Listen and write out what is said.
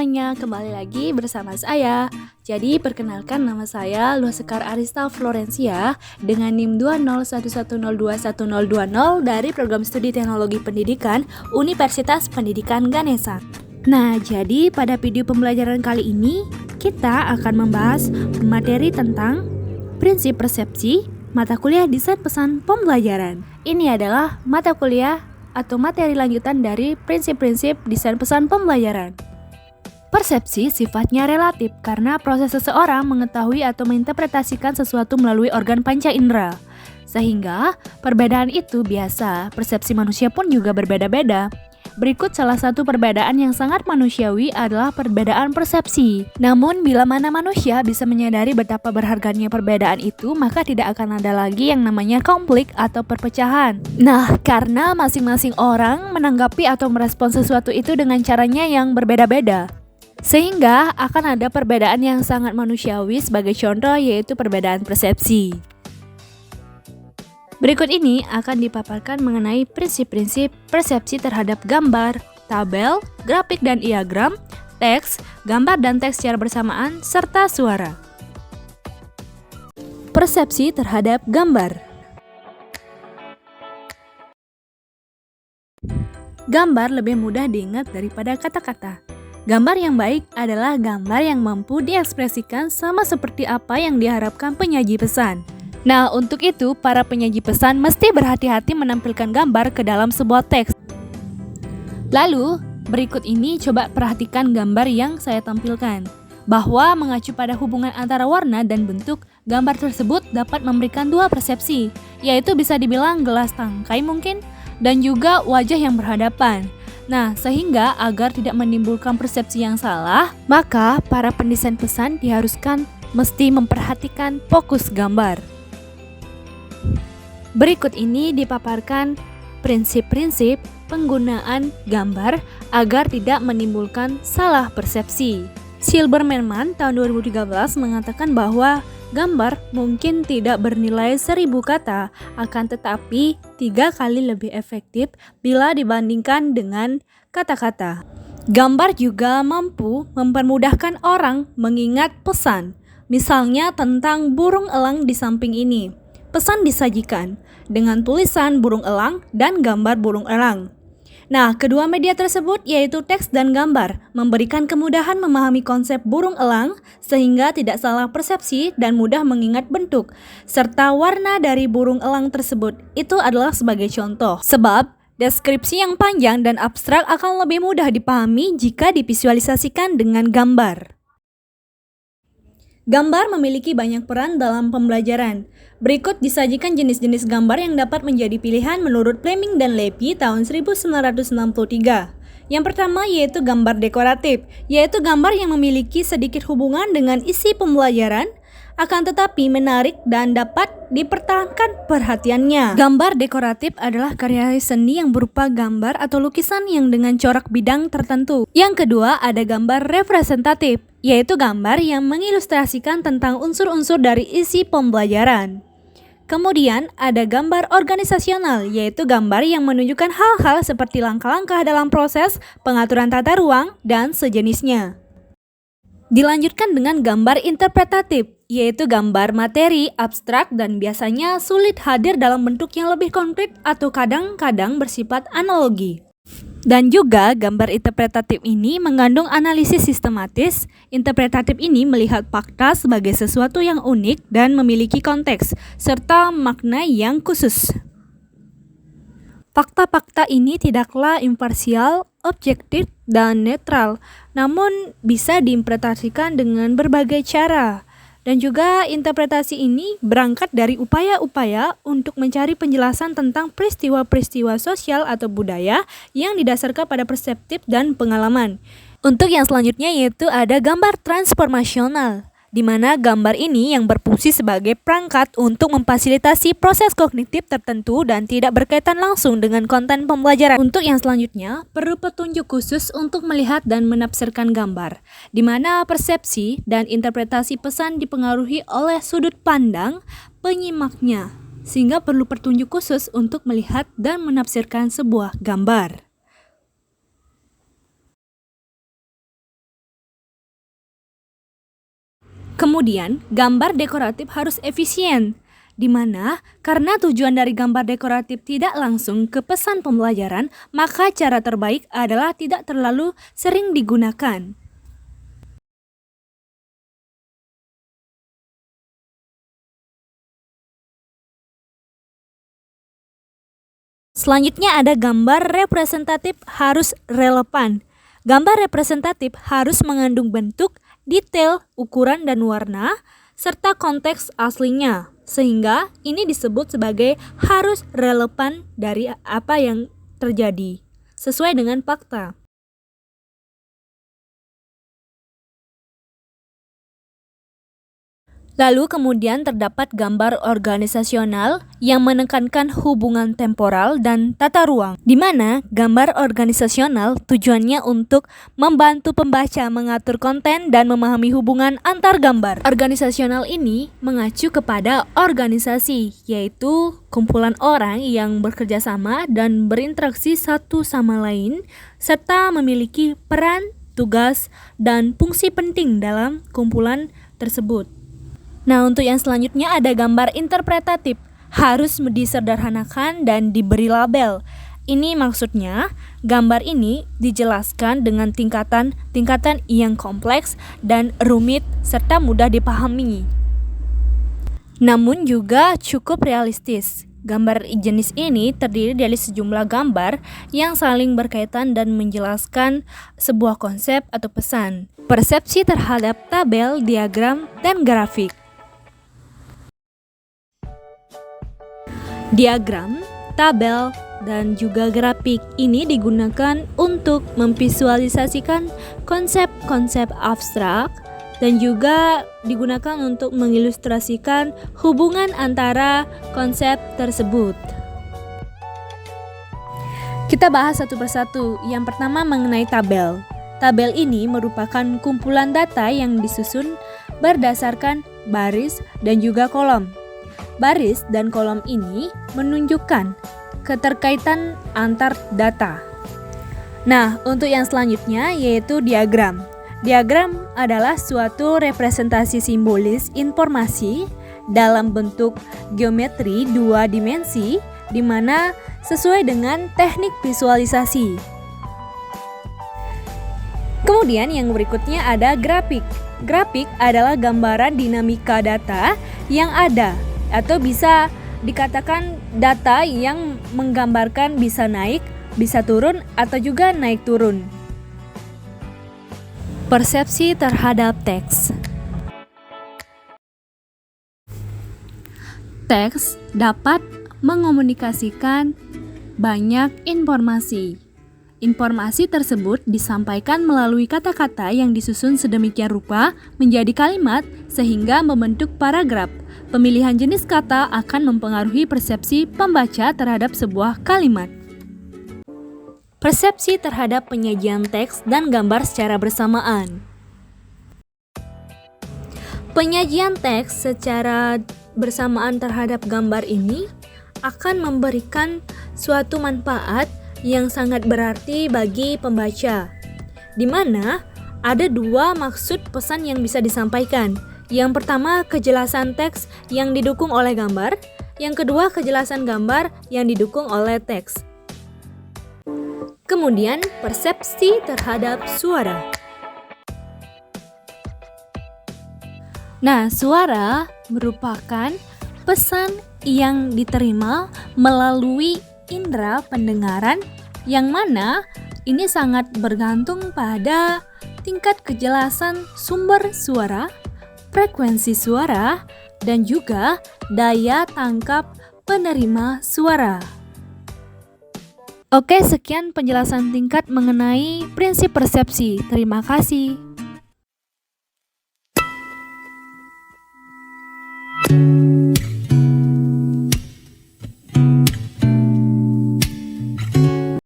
semuanya, kembali lagi bersama saya. Jadi perkenalkan, nama saya Luasekar Arista Florencia dengan NIM 20110210020 dari Program Studi Teknologi Pendidikan Universitas Pendidikan Ganesha. Nah, jadi pada video pembelajaran kali ini kita akan membahas materi tentang prinsip persepsi mata kuliah desain pesan pembelajaran. Ini adalah mata kuliah atau materi lanjutan dari prinsip-prinsip desain pesan pembelajaran. Persepsi sifatnya relatif karena proses seseorang mengetahui atau menginterpretasikan sesuatu melalui organ panca indera. Sehingga perbedaan itu biasa, persepsi manusia pun juga berbeda-beda. Berikut salah satu perbedaan yang sangat manusiawi adalah perbedaan persepsi. Namun bila mana manusia bisa menyadari betapa berharganya perbedaan itu, maka tidak akan ada lagi yang namanya konflik atau perpecahan. Nah, karena masing-masing orang menanggapi atau merespons sesuatu itu dengan caranya yang berbeda-beda, sehingga akan ada perbedaan yang sangat manusiawi, sebagai contoh yaitu perbedaan persepsi. Berikut ini akan dipaparkan mengenai prinsip-prinsip persepsi terhadap gambar, tabel, grafik dan diagram, teks, gambar dan teks secara bersamaan, serta suara. Persepsi terhadap gambar. Gambar lebih mudah diingat daripada kata-kata. Gambar yang baik adalah gambar yang mampu diekspresikan sama seperti apa yang diharapkan penyaji pesan. Nah, untuk itu, para penyaji pesan mesti berhati-hati menampilkan gambar ke dalam sebuah teks. Lalu, berikut ini coba perhatikan gambar yang saya tampilkan. Bahwa mengacu pada hubungan antara warna dan bentuk, gambar tersebut dapat memberikan dua persepsi, yaitu bisa dibilang gelas tangkai mungkin, dan juga wajah yang berhadapan. Nah, sehingga agar tidak menimbulkan persepsi yang salah, maka para pendesain pesan diharuskan mesti memperhatikan fokus gambar. Berikut ini dipaparkan prinsip-prinsip penggunaan gambar agar tidak menimbulkan salah persepsi. Silberman tahun 2013 mengatakan bahwa gambar mungkin tidak bernilai 1000 kata, akan tetapi 3 kali lebih efektif bila dibandingkan dengan kata-kata. Gambar juga mampu mempermudahkan orang mengingat pesan, misalnya tentang burung elang di samping ini. Pesan disajikan dengan tulisan burung elang dan gambar burung elang. Nah, kedua media tersebut yaitu teks dan gambar memberikan kemudahan memahami konsep burung elang sehingga tidak salah persepsi dan mudah mengingat bentuk serta warna dari burung elang tersebut. Itu adalah sebagai contoh. Sebab deskripsi yang panjang dan abstrak akan lebih mudah dipahami jika divisualisasikan dengan gambar. Gambar memiliki banyak peran dalam pembelajaran. Berikut disajikan jenis-jenis gambar yang dapat menjadi pilihan menurut Fleming dan Levy tahun 1963. Yang pertama yaitu gambar dekoratif, yaitu gambar yang memiliki sedikit hubungan dengan isi pembelajaran, akan tetapi menarik dan dapat dipertahankan perhatiannya. Gambar dekoratif adalah karya seni yang berupa gambar atau lukisan yang dengan corak bidang tertentu. Yang kedua ada gambar representatif, yaitu gambar yang mengilustrasikan tentang unsur-unsur dari isi pembelajaran. Kemudian ada gambar organisasional, yaitu gambar yang menunjukkan hal-hal seperti langkah-langkah dalam proses pengaturan tata ruang dan sejenisnya. Dilanjutkan dengan gambar interpretatif, yaitu gambar materi abstrak dan biasanya sulit hadir dalam bentuk yang lebih konkret atau kadang-kadang bersifat analogi. Dan juga gambar interpretatif ini mengandung analisis sistematis. Interpretatif ini melihat fakta sebagai sesuatu yang unik dan memiliki konteks serta makna yang khusus. Fakta-fakta ini tidaklah imparsial, objektif, dan netral, namun bisa diinterpretasikan dengan berbagai cara. Dan juga interpretasi ini berangkat dari upaya-upaya untuk mencari penjelasan tentang peristiwa-peristiwa sosial atau budaya yang didasarkan pada perseptif dan pengalaman. Untuk yang selanjutnya yaitu ada gambar transformasional, di mana gambar ini yang berfungsi sebagai perangkat untuk memfasilitasi proses kognitif tertentu dan tidak berkaitan langsung dengan konten pembelajaran. Untuk yang selanjutnya, perlu petunjuk khusus untuk melihat dan menafsirkan gambar, di mana persepsi dan interpretasi pesan dipengaruhi oleh sudut pandang penyimaknya, sehingga perlu petunjuk khusus untuk melihat dan menafsirkan sebuah gambar. Kemudian, gambar dekoratif harus efisien, di mana karena tujuan dari gambar dekoratif tidak langsung ke pesan pembelajaran, maka cara terbaik adalah tidak terlalu sering digunakan. Selanjutnya ada gambar representatif harus relevan. Gambar representatif harus mengandung bentuk, detail, ukuran, dan warna, serta konteks aslinya. Sehingga ini disebut sebagai harus relevan dari apa yang terjadi, sesuai dengan fakta. Lalu kemudian terdapat gambar organisasional yang menekankan hubungan temporal dan tata ruang, di mana gambar organisasional tujuannya untuk membantu pembaca mengatur konten dan memahami hubungan antar gambar. Organisasional ini mengacu kepada organisasi, yaitu kumpulan orang yang bekerja sama dan berinteraksi satu sama lain, serta memiliki peran, tugas, dan fungsi penting dalam kumpulan tersebut. Nah, untuk yang selanjutnya ada gambar interpretatif, harus disederhanakan dan diberi label. Ini maksudnya, gambar ini dijelaskan dengan tingkatan yang kompleks dan rumit serta mudah dipahami. Namun juga cukup realistis. Gambar jenis ini terdiri dari sejumlah gambar yang saling berkaitan dan menjelaskan sebuah konsep atau pesan. Persepsi terhadap tabel, diagram, dan grafik. Diagram, tabel, dan juga grafik ini digunakan untuk memvisualisasikan konsep-konsep abstrak dan juga digunakan untuk mengilustrasikan hubungan antara konsep tersebut. Kita bahas satu persatu. Yang pertama mengenai tabel. Tabel ini merupakan kumpulan data yang disusun berdasarkan baris dan juga kolom. Baris dan kolom ini menunjukkan keterkaitan antar data. Nah, untuk yang selanjutnya yaitu diagram. Diagram adalah suatu representasi simbolis informasi dalam bentuk geometri dua dimensi di mana sesuai dengan teknik visualisasi. Kemudian yang berikutnya ada grafik. Grafik adalah gambaran dinamika data yang ada atau bisa dikatakan data yang menggambarkan bisa naik, bisa turun, atau juga naik turun. Persepsi terhadap teks. Teks dapat mengomunikasikan banyak informasi. Informasi tersebut disampaikan melalui kata-kata yang disusun sedemikian rupa menjadi kalimat sehingga membentuk paragraf. Pemilihan jenis kata akan mempengaruhi persepsi pembaca terhadap sebuah kalimat. Persepsi terhadap penyajian teks dan gambar secara bersamaan. Penyajian teks secara bersamaan terhadap gambar ini akan memberikan suatu manfaat yang sangat berarti bagi pembaca, di mana ada dua maksud pesan yang bisa disampaikan. Yang pertama, kejelasan teks yang didukung oleh gambar. Yang kedua, kejelasan gambar yang didukung oleh teks. Kemudian, persepsi terhadap suara. Nah, suara merupakan pesan yang diterima melalui indera pendengaran yang mana ini sangat bergantung pada tingkat kejelasan sumber suara, frekuensi suara, dan juga daya tangkap penerima suara. Oke, sekian penjelasan singkat mengenai prinsip persepsi. Terima kasih.